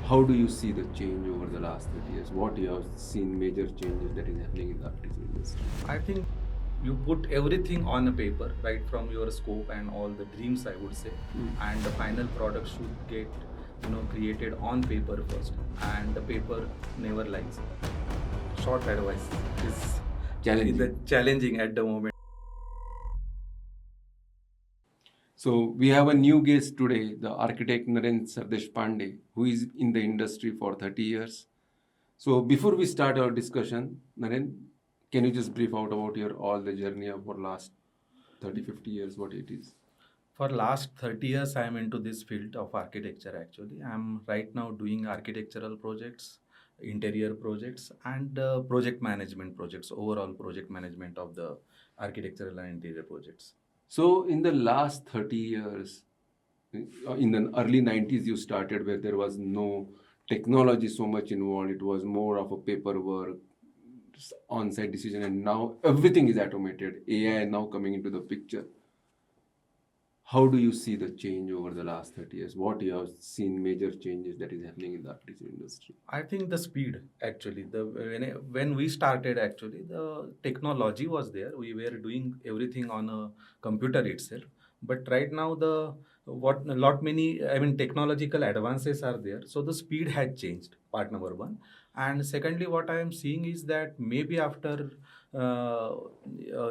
How do you see the change over the last 30 years? What you have seen major changes that is happening in the architecture industry? I think you put everything on a paper, right from your scope and all the dreams, I would say, and the final product should get, created on paper first, and the paper never lies. Short advice is Challenging. challenging at the moment. So we have a new guest today, the architect Narendra Pandey, who is in the industry for 30 years. So before we start our discussion, Narendra, can you just brief out about your all the journey of for last 30, 50 years, what it is? For last 30 years, I am into this field of architecture actually. I'm right now doing architectural projects, interior projects, and project management projects, overall project management of the architectural and interior projects. So in the last 30 years, in the early 90s, you started where there was no technology so much involved. It was more of a paperwork, on-site decision, and now everything is automated. AI now coming into the picture. How do you see the change over the last 30 years? What you have seen major changes that is happening in the architecture industry? I think the speed actually when we started actually the technology was there. We were doing everything on a computer itself. But right now the what a lot many technological advances are there. So the speed had changed. Part number one, and secondly, what I am seeing is that maybe after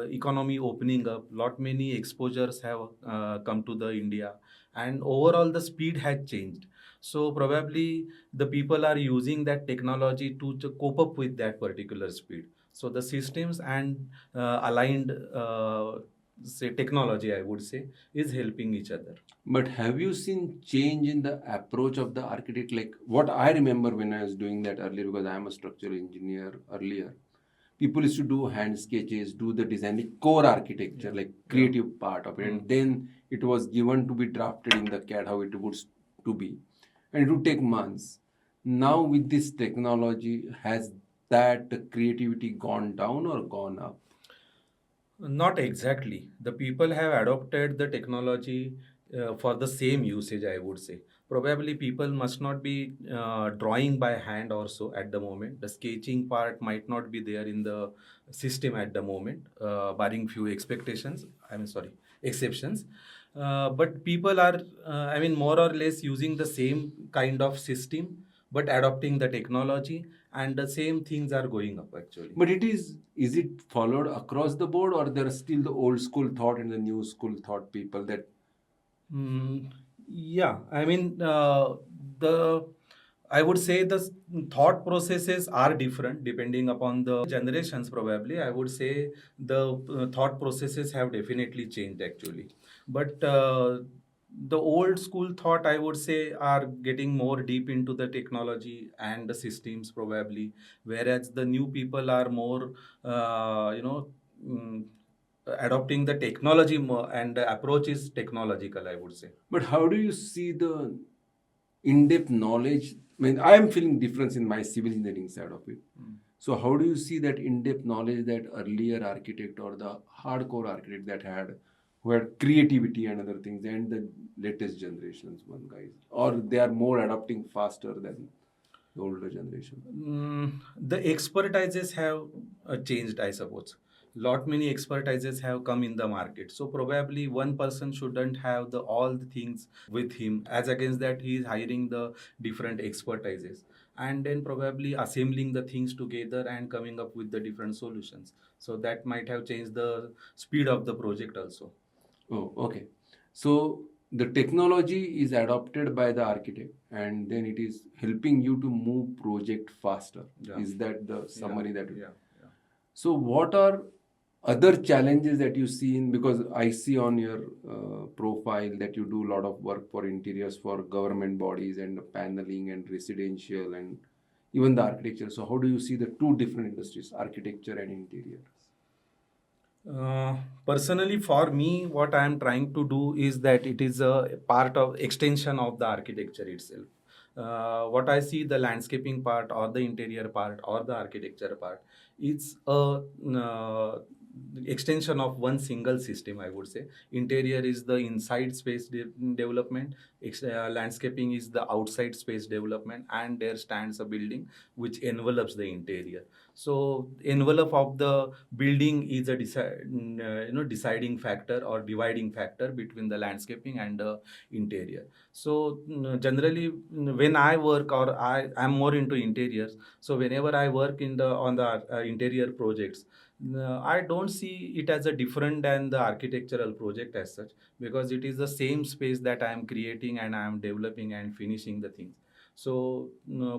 economy opening up, lot many exposures have come to the India, and overall the speed had changed. So probably the people are using that technology to cope up with that particular speed. So the systems and aligned say technology, I would say, is helping each other. But have you seen change in the approach of the architect? Like what I remember when I was doing that earlier, because I am a structural engineer earlier, people used to do hand sketches, do the design, the core architecture, like creative part of it, and then it was given to be drafted in the CAD how it would to be, and it would take months. Now with this technology, has that creativity gone down or gone up? Not exactly. The people have adopted the technology for the same usage, I would say. Probably people must not be drawing by hand or so at the moment. The sketching part might not be there in the system at the moment, barring few expectations. Exceptions. But people are, more or less using the same kind of system, but adopting the technology, and the same things are going up actually. But is it followed across the board, or there are still the old school thought and the new school thought people that Yeah, the I would say the thought processes are different depending upon the generations. Probably, I would say the thought processes have definitely changed actually, but the old school thought, I would say, are getting more deep into the technology and the systems probably, whereas the new people are more, mm, adopting the technology more, and the approach is technological, I would say. But how do you see the in-depth knowledge? I mean, I am feeling difference in my civil engineering side of it. So how do you see that in-depth knowledge that earlier architect or the hardcore architect that had, who had creativity and other things, and the latest generations one guys, or they are more adopting faster than the older generation? The expertises have changed, I suppose. Lot many expertises have come in the market. So probably one person shouldn't have the all the things with him. As against that, he is hiring the different expertises, and then probably assembling the things together and coming up with the different solutions. So that might have changed the speed of the project also. Oh, okay. So the technology is adopted by the architect, and then it is helping you to move project faster. Yeah. Is that the summary that? Yeah. So what are other challenges that you see in, because I see on your profile that you do a lot of work for interiors for government bodies and paneling and residential and even the architecture. So how do you see the two different industries, architecture and interior? Personally, for me, what I am trying to do is that it is a part of extension of the architecture itself. What I see, the landscaping part or the interior part or the architecture part, it's a extension of one single system, I would say. Interior is the inside space development, landscaping is the outside space development, and there stands a building which envelops the interior. So envelope of the building is a deciding factor or dividing factor between the landscaping and the interior. So generally, when I work, or I'm more into interiors, so whenever I work in the on the interior projects, I don't see it as a different than the architectural project as such, because it is the same space that I am creating and I am developing and finishing the things. So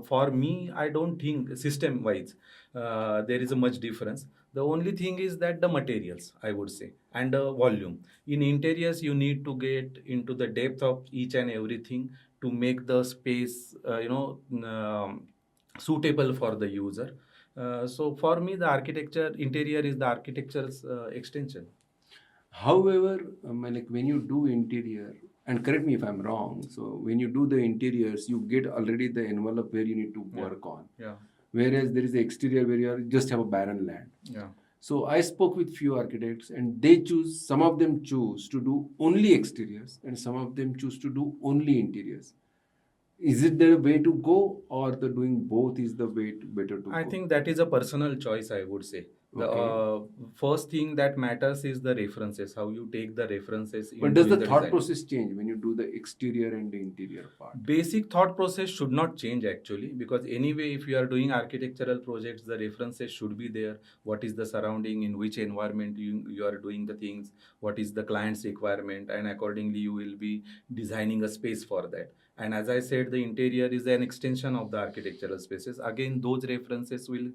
for me, I don't think system wise there is a much difference. The only thing is that the materials, I would say, and the volume. In interiors, you need to get into the depth of each and everything to make the space, suitable for the user. So for me, the architecture interior is the architecture's extension. However, like when you do interior, and correct me if I'm wrong, so when you do the interiors, you get already the envelope where you need to Yeah. work on. Yeah. Whereas there is the exterior where just have a barren land. Yeah. So I spoke with few architects, and some of them choose to do only exteriors, and some of them choose to do only interiors. Is it the way to go, or the doing both is the way better to I go? think that is a personal choice, I would say. The Okay. first thing that matters is the references, how you take the references in But does the doing the thought design. process change when you do the exterior and the interior part? Basic thought process should not change actually, because anyway, if you are doing architectural projects, the references should be there. What is the surrounding, in which environment you are doing the things, what is the client's requirement, and accordingly you will be designing a space for that. And as I said, the interior is an extension of the architectural spaces. Again, those references will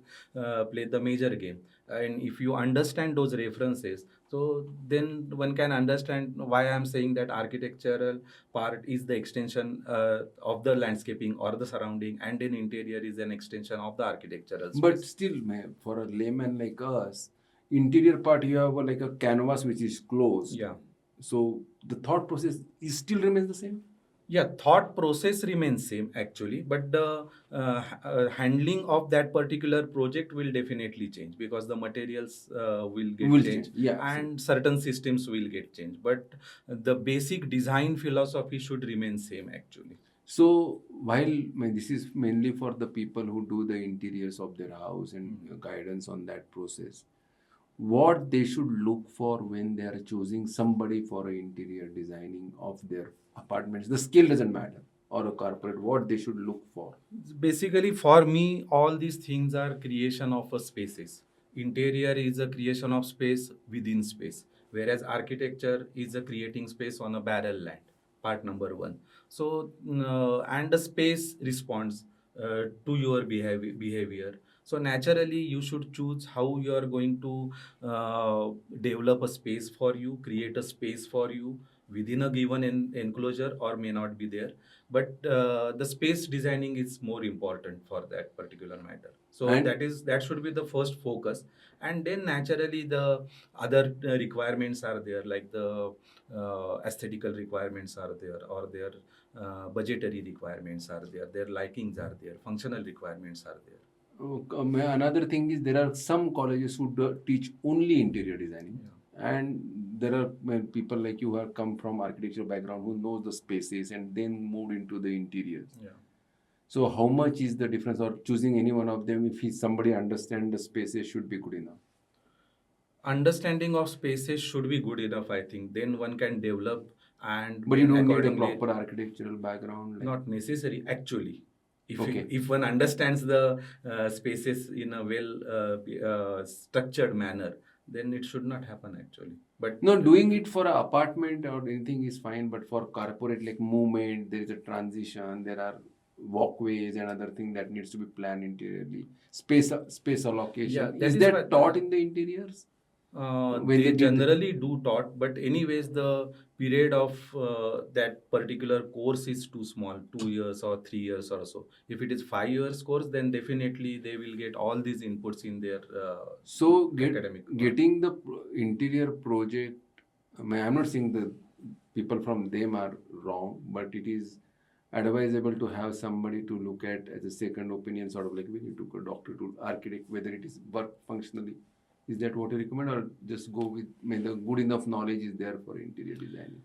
play the major game. And if you understand those references, so then one can understand why I'm saying that architectural part is the extension of the landscaping or the surrounding, and then interior is an extension of the architectural space. But still, for a layman like us, interior part you have like a canvas which is closed. Yeah. So the thought process is still remains the same. Yeah, thought process remains same actually, but the handling of that particular project will definitely change, because the materials will get Will changed, change. Yeah, and certain systems will get changed. But the basic design philosophy should remain same actually. So while this is mainly for the people who do the interiors of their house and guidance on that process, what they should look for when they are choosing somebody for a interior designing of their apartments. The skill doesn't matter, or a corporate, what they should look for. Basically, for me, all these things are creation of a spaces. Interior is a creation of space within space, whereas architecture is a creating space on a barrel land. Part number one. So, and the space responds to your behavior. So naturally, you should choose how you are going to develop a space for you, create a space for you within a given enclosure, or may not be there, but the space designing is more important for that particular matter. So And- that should be the first focus, and then naturally the other requirements are there, like the aesthetical requirements are there, or their budgetary requirements are there, their likings are there, functional requirements are there. Another thing is there are some colleges who teach only interior designing, and there are people like you who have come from architecture background who knows the spaces and then moved into the interiors. Yeah. So how much is the difference, or choosing any one of them, if somebody understands the spaces should be good enough? Understanding of spaces should be good enough, I think. Then one can develop, and But you then don't need a accordingly, proper architectural background. Like, not necessary actually. If Okay. if one understands the spaces in a well structured manner, then it should not happen actually. But no, doing it for an apartment or anything is fine, but for corporate like movement, there is a transition, there are walkways and other thing that needs to be planned interiorly. Space allocation. Yeah, that is is that what- taught in the interiors? When they they did generally do taught, but anyways, the period of that particular course is too small, 2 years or 3 years or so. If it is 5 years course, then definitely they will get all these inputs in their So academic. getting the interior project, I'm not saying the people from them are wrong, but it is advisable to have somebody to look at as a second opinion, sort of like when you took a doctor to architect, whether it is work functionally. Is that what you recommend, or just go with, I mean, the good enough knowledge is there for interior designing?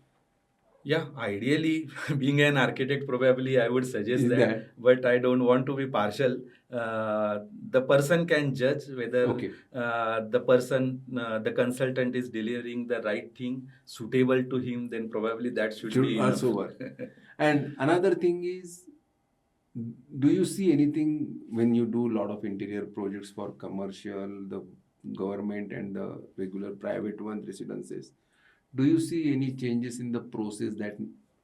Yeah, ideally, being an architect, probably I would suggest Is that, that but I don't want to be partial. The person can judge whether okay? the consultant is delivering the right thing suitable to him, then probably that should Should be enough. also work. And another thing is, do you see anything when you do a lot of interior projects for commercial, the government and the regular private one residences? Do you see any changes in the process that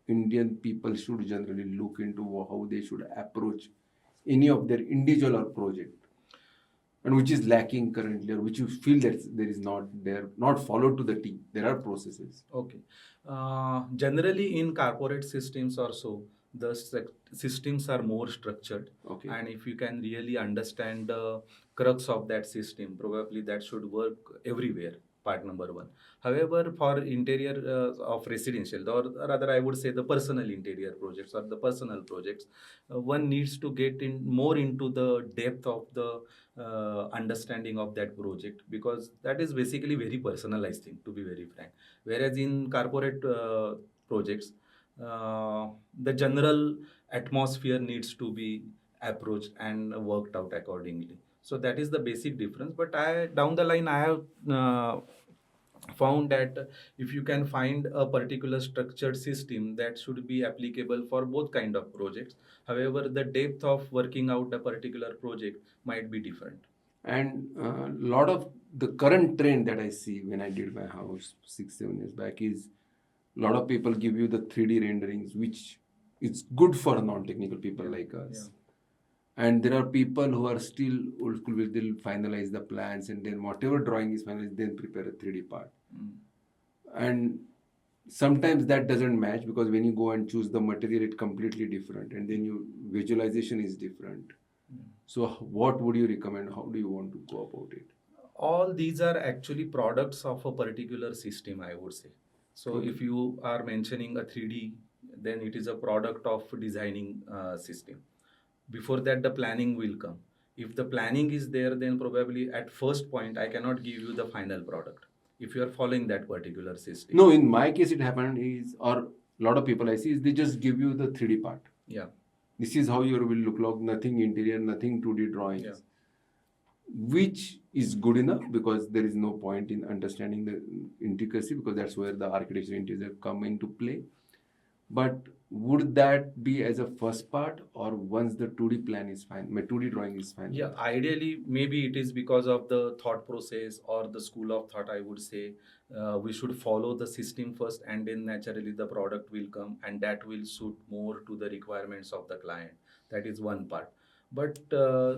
Indian people should generally look into, how they should approach any of their individual or project, and which is lacking currently, or which you feel that there is not there, not followed to the T? There are processes. Okay. Generally, in corporate systems or so, the systems are more structured. Okay. And if you can really understand the crux of that system, probably that should work everywhere. Part number one. However, for interior of residential, or rather, I would say the personal interior projects or the personal projects, one needs to get in more into the depth of the understanding of that project, because that is basically very personalized thing, to be very frank. Whereas in corporate projects, the general atmosphere needs to be approached and worked out accordingly. So that is the basic difference. But I down the line I have found that if you can find a particular structured system, that should be applicable for both kind of projects. However, the depth of working out a particular project might be different. And a lot of the current trend that I see when I did my house 6 7 years back is, a lot of people give you the 3D renderings, which is good for non-technical people like us. Yeah. And there are people who are still old school, where they'll finalize the plans, and then whatever drawing is finalized, then prepare a 3D part. And sometimes that doesn't match, because when you go and choose the material, it's completely different, and then your visualization is different. So what would you recommend? How do you want to go about it? All these are actually products of a particular system, I would say. So Okay. if you are mentioning a 3D, then it is a product of designing system. Before that, the planning will come. If the planning is there, then probably at first point I cannot give you the final product if you are following that particular system. No, in my case, it happened is, or a lot of people I see, is they just give you the 3D part. Yeah. This is how your will look like, nothing interior, nothing 2D drawings. Yeah. Which is good enough, because there is no point in understanding the intricacy, because that's where the architecture interior come into play. But would that be as a first part, or once the 2D plan is fine, my 2D drawing is fine? Yeah, ideally, maybe it is because of the thought process or the school of thought, I would say. We should follow the system first, and then naturally the product will come, and that will suit more to the requirements of the client. That is one part. But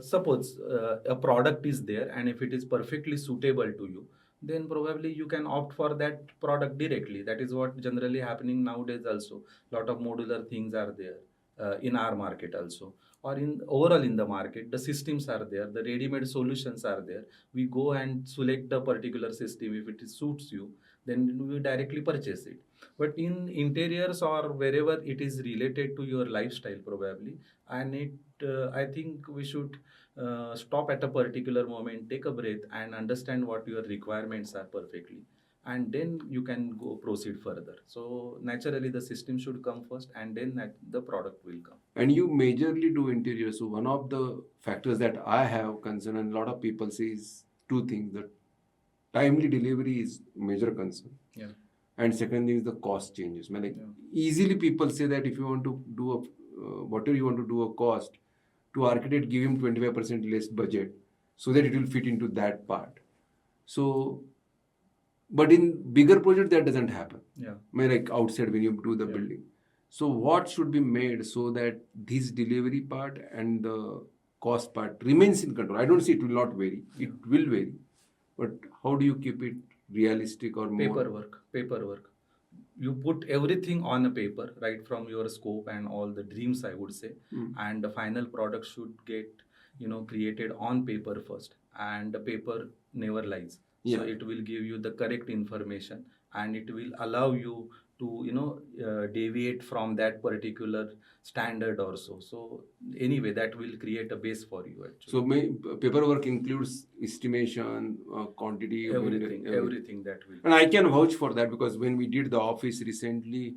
suppose a product is there, and if it is perfectly suitable to you, then probably you can opt for that product directly. That is what generally happening nowadays also. Lot of modular things are there in our market also, or in overall in the market. The systems are there, the ready-made solutions are there. We go and select the particular system. If it suits you, then we directly purchase it. But in interiors or wherever it is related to your lifestyle, probably I think we should stop at a particular moment, take a breath, and understand what your requirements are perfectly, and then you can go proceed further. So naturally the system should come first, and then the product will come. And you majorly do interior. So one of the factors that I have concern, and a lot of people say, is two things: that timely delivery is major concern. Yeah. And second thing is the cost changes. I mean, like, Yeah. easily people say that if you want to do a whatever you want to do a cost, to architect, give him 25% less budget, so that it will fit into that part. So, but in bigger project that doesn't happen. Yeah. I mean, like outside when you do the Yeah. building. So what should be made so that this delivery part and the cost part remains in control? I don't say it will not vary. It will vary. But how do you keep it realistic or more? Paperwork. You put everything on a paper, right from your scope and all the dreams, I would say. And the final product should get created on paper first, and the paper never lies. Yeah. So it will give you the correct information, and it will allow you to deviate from that particular standard also. So anyway, that will create a base for you actually. So paperwork includes estimation, quantity, Everything that will. And I can vouch for that because when we did the office recently,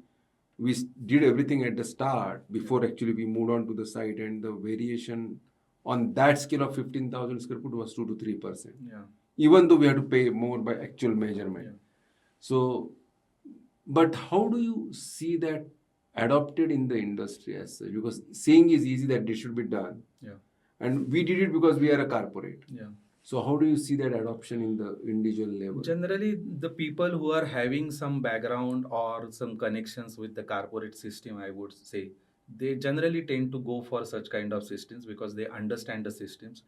we did everything at the start before actually we moved on to the site, and the variation on that scale of 15,000 square foot was 2 to 3%. Yeah. Even though we had to pay more by actual measurement. Yeah. So, but how do you see that adopted in the industry as such? Because saying is easy that this should be done. Yeah. And we did it because we are a corporate. Yeah. So how do you see that adoption in the individual level? Generally, the people who are having some background or some connections with the corporate system, I would say, they generally tend to go for such kind of systems because they understand the systems.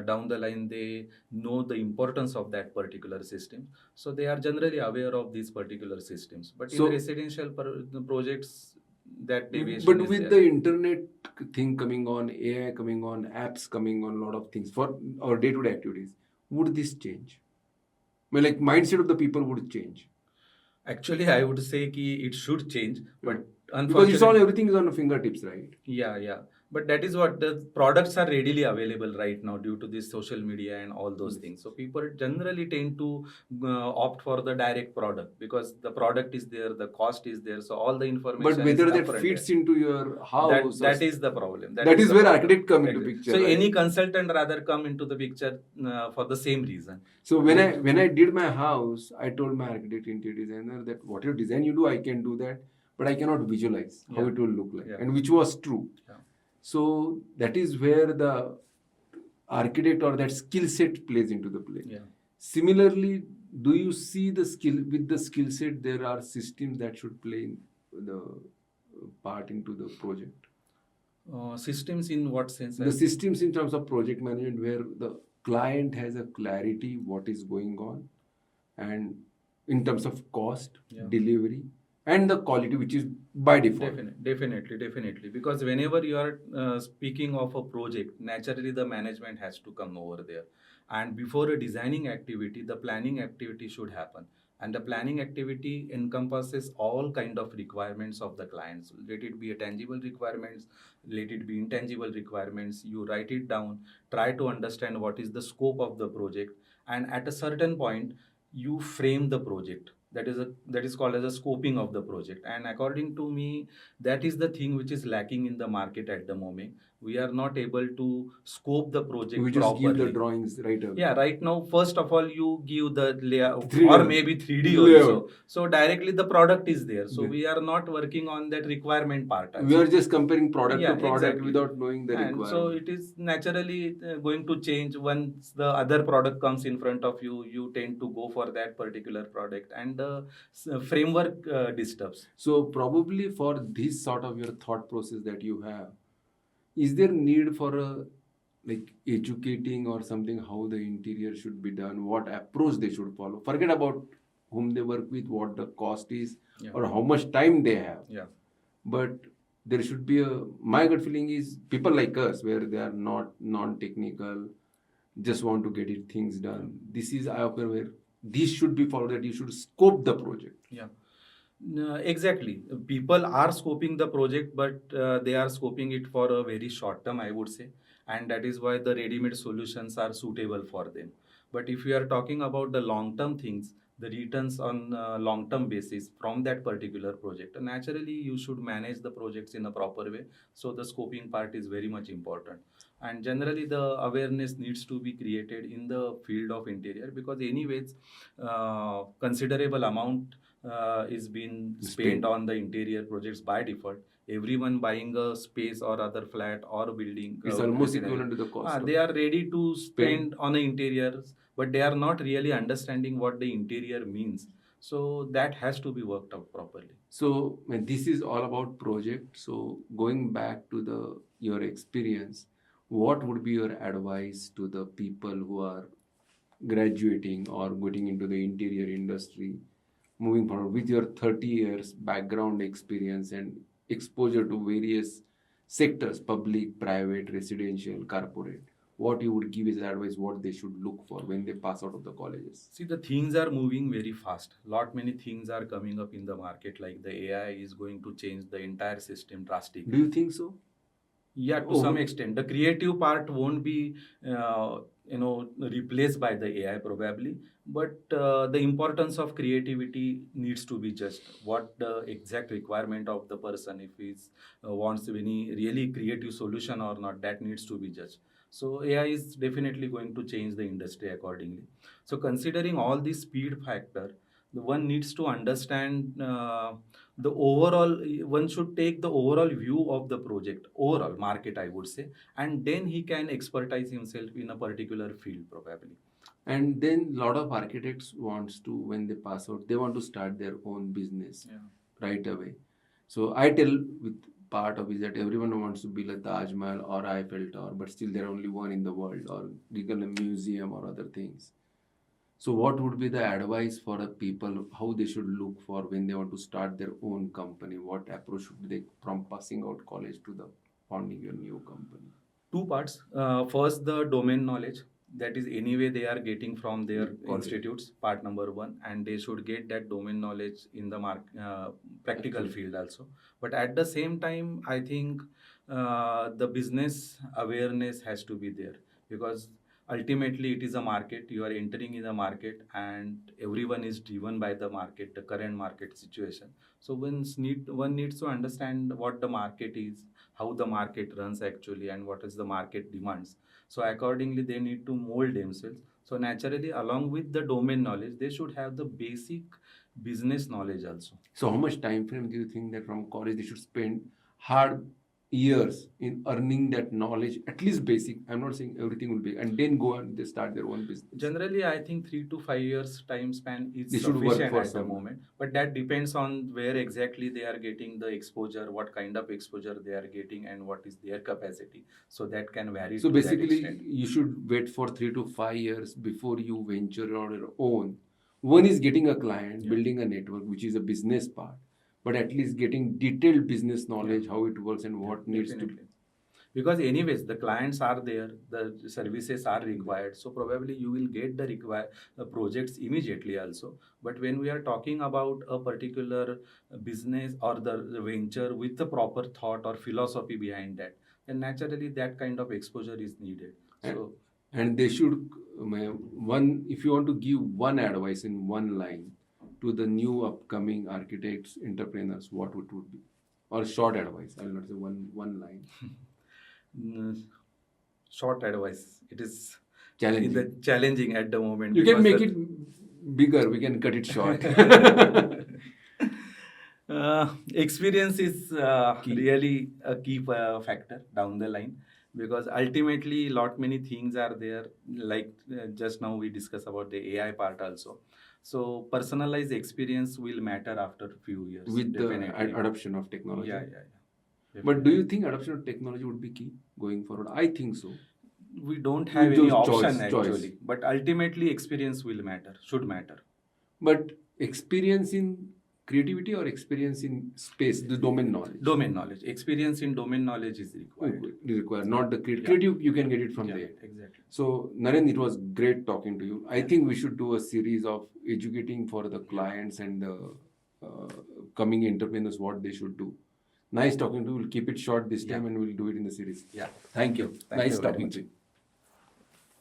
Down the line, they know the importance of that particular system. So they are generally aware of these particular systems. But in residential projects, that deviation But is with there. the internet thing coming on, AI coming on, apps coming on, a lot of things for our day-to-day activities, would this change? Well, like mindset of the people would change. Actually, I would say ki it should change, but because it's all unfortunately, everything is on the fingertips, right? yeah. But that is what the products are readily available right now due to this social media and all those things. So people generally tend to opt for the direct product because the product is there, the cost is there, so all the information. But whether is that upfront fits there. into your house, That is the problem. That is the where problem. architect come into Exactly. picture. So right? any consultant rather come into the picture for the same reason. So when I did my house, I told my architect interior designer that whatever design you do, I can do that, but I cannot visualize how it will look like, and which was true. Yeah. So that is where the architect or that skill set plays into the play. Yeah. Similarly, do you see the skill set there are systems that should play in the part into the project? Systems in what sense? The systems in terms of project management where the client has a clarity what is going on, and in terms of cost, delivery, and the quality which is by default. Definitely. Because whenever you are speaking of a project, naturally the management has to come over there. And before a designing activity, the planning activity should happen. And the planning activity encompasses all kind of requirements of the clients. Let it be a tangible requirements, let it be intangible requirements. You write it down, try to understand what is the scope of the project, and at a certain point, you frame the project. That is called as a scoping of the project. And according to me, that is the thing which is lacking in the market at the moment. We are not able to scope the project We just properly. give the drawings right away. Yeah, right now, first of all, you give the layout 3D or maybe 3D also. So directly the product is there. So we are not working on that requirement part. We are just comparing product to product exactly. without knowing the And requirement. so it is naturally going to change once the other product comes in front of you. You tend to go for that particular product, and the framework disturbs. So probably for this sort of your thought process that you have, is there need for a like educating or something how the interior should be done, what approach they should follow? Forget about whom they work with, what the cost is, or how much time they have. Yeah. But there should be my gut feeling is people like us where they are not non-technical, just want to get things done. This is where this should be followed, that you should scope the project. Yeah. Exactly. People are scoping the project, but they are scoping it for a very short term, I would say. And that is why the ready-made solutions are suitable for them. But if we are talking about the long-term things, the returns on long-term basis from that particular project, naturally you should manage the projects in a proper way. So the scoping part is very much important. And generally the awareness needs to be created in the field of interior because anyways, considerable amount is being spent on the interior projects by default. Everyone buying a space or other flat or building is almost equivalent to the cost. They are ready to spend on the interiors, but they are not really understanding what the interior means. So that has to be worked out properly. So when this is all about project, so going back to your experience, what would be your advice to the people who are graduating or getting into the interior industry, moving forward with your 30 years background experience and exposure to various sectors, public, private, residential, corporate? what you would give as advice, what they should look for when they pass out of the colleges? See, the things are moving very fast. Lot many things are coming up in the market, like the AI is going to change the entire system Do drastically. you think so? Yeah, to some extent. The creative part won't be, replaced by the AI probably, but the importance of creativity needs to be judged. What the exact requirement of the person, if he wants any really creative solution or not, that needs to be judged. So AI is definitely going to change the industry accordingly. So considering all the speed factor, the one needs to understand the overall. One should take the overall view of the project, overall market, I would say, and then he can expertise himself in a particular field probably. And then a lot of architects wants to, when they pass out, they want to start their own business right away. So I tell with part of is that everyone wants to build a Taj Mahal or Eiffel Tower, but still there are only one in the world, or become a museum or other things. So what would be the advice for the people, how they should look for when they want to start their own company? What approach should they from passing out college to the founding your new company? Two parts. First, the domain knowledge, that is anyway they are getting from their College. institutes, part number one, and they should get that domain knowledge in the practical field also. But at the same time, I think the business awareness has to be there, because ultimately it is a market. You are entering in a market, and everyone is driven by the market, the current market situation. So one needs to understand what the market is, how the market runs actually, and what is the market demands. So accordingly they need to mold themselves. So naturally, along with the domain knowledge, they should have the basic business knowledge also. So how much time frame do you think that from college they should spend hard years in earning that knowledge, at least basic? I'm not saying everything will be, and then go and they start their own business. Generally, I think 3 to 5 years time span is They should work sufficient for at the some. moment. But that depends on where exactly they are getting the exposure, what kind of exposure they are getting, and what is their capacity. So that can vary. So to that basically, extent. you should wait for 3 to 5 years before you venture on your own. One is getting a client, building a network, which is a business part, but at least getting detailed business knowledge, how it works and what needs to. Definitely. Because anyways the clients are there, the services are required, so probably you will get the projects immediately also. But when we are talking about a particular business or the venture with the proper thought or philosophy behind that, then naturally that kind of exposure is needed. So And they should, one, if you want to give one advice in one line to the new upcoming architects, entrepreneurs, what it would be? Or short advice, I will not say one line. Short advice, it is Challenging. challenging at the moment. You can because make it bigger, we can cut it short. Experience is Key. really a key factor down the line, because ultimately lot many things are there, like just now we discussed about the AI part also. So personalized experience will matter after few years With the definitely. adoption of technology. Yeah. But do you think adoption of technology would be key going forward? I think so. We don't have With any those option choice. actually, but ultimately experience will matter, should matter. But experience in creativity or experience in space, the domain knowledge? Domain knowledge, experience in domain knowledge is required. Not the creative, you can get it from Yeah, there. exactly. So, Narendra, it was great talking to you. I think we should do a series of educating for the clients and the coming entrepreneurs what they should do. Nice talking to you. We'll keep it short this time and we'll do it in the series. Yeah. Thank you. Thank Nice you very talking much. to you.